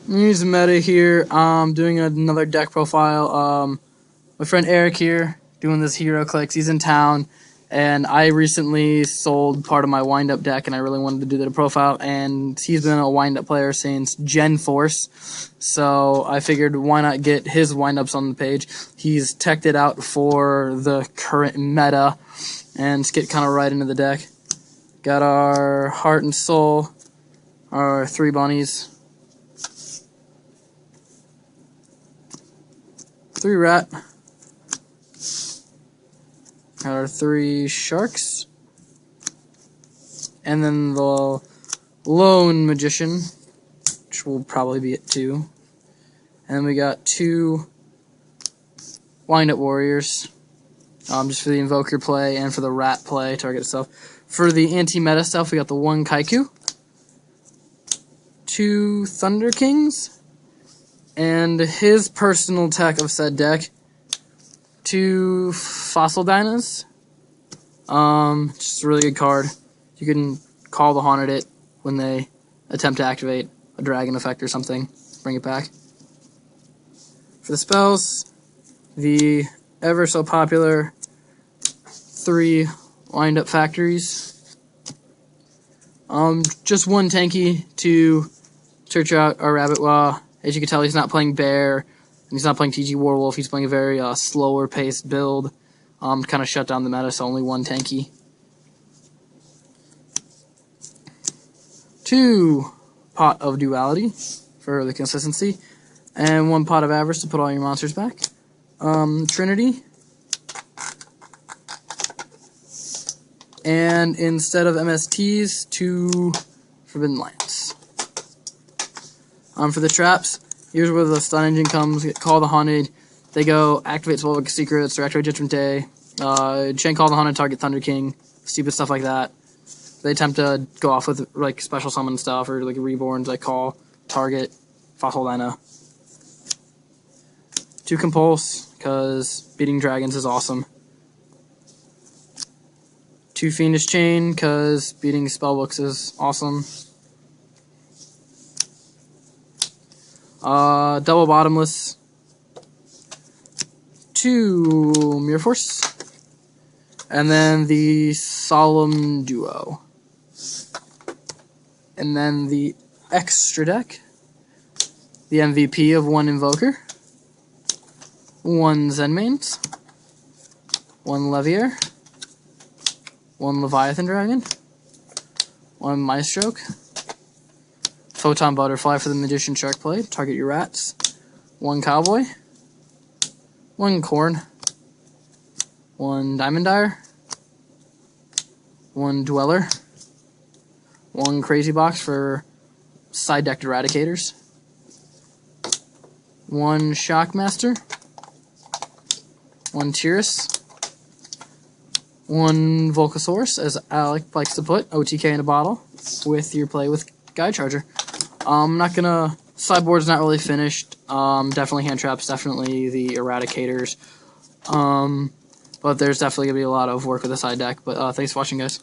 WhoNeedsMeta here. Doing another deck profile. My friend Eric here doing this hero clicks. He's in town, and I recently sold part of my wind-up deck, and I really wanted to do that profile. And he's been a wind-up player since Gen Force, so I figured why not get his wind-ups on the page. He's teched it out for the current meta, and let's get kind of right into the deck. Got our Heart and Soul, our 3 bunnies, 3 rat, our 3 sharks, and then the lone magician, which will probably be at 2. And then we got 2 wind-up warriors, just for the invoker play and for the rat play, target stuff. For the anti-meta stuff, we got the 1 Kaiku, 2 Thunder Kings, and his personal tech of said deck, 2 Fossil Dinos. Just a really good card. You can call the Haunted it when they attempt to activate a dragon effect or something. Bring it back. For the spells, the ever so popular 3 wind-up factories. Just 1 tanky to search out our rabbit. As you can tell, he's not playing bear, and he's not playing TG Warwolf. He's playing a very slower paced build. Kind of shut down the meta, so only 1 tanky. 2 Pot of Duality for the consistency, and 1 Pot of Avarice to put all your monsters back. Trinity. And instead of MSTs, 2 Forbidden Lands. For the traps, here's where the stun engine comes. Call the Haunted. They go activate Spellbook Secrets or activate Judgment Day. Chain Call the Haunted, target Thunder King. Stupid stuff like that. They attempt to go off with like special summon stuff or like reborns. Like call, target, Fossil Dino. 2 Compulse, because beating dragons is awesome. 2 Fiendish Chain, because beating spellbooks is awesome. Double Bottomless. 2 Mirror Force. And then the Solemn Duo. And then the extra deck. The MVP of 1 Invoker. 1 Zenmains. 1 Levier. 1 Leviathan Dragon. 1 Maestroke. Photon Butterfly for the Magician Shark play. Target your rats. 1 Cowboy. 1 Corn. 1 Diamond Dyer. 1 Dweller. 1 Crazy Box for side decked Eradicators. 1 Shockmaster. 1 Tyrus. 1 Volcasaurus, as Alec likes to put, OTK in a bottle, with your play with Guide Charger. I'm not gonna... Sideboard's not really finished. Definitely hand traps, definitely the Eradicators. But there's definitely gonna be a lot of work with the side deck. But thanks for watching, guys.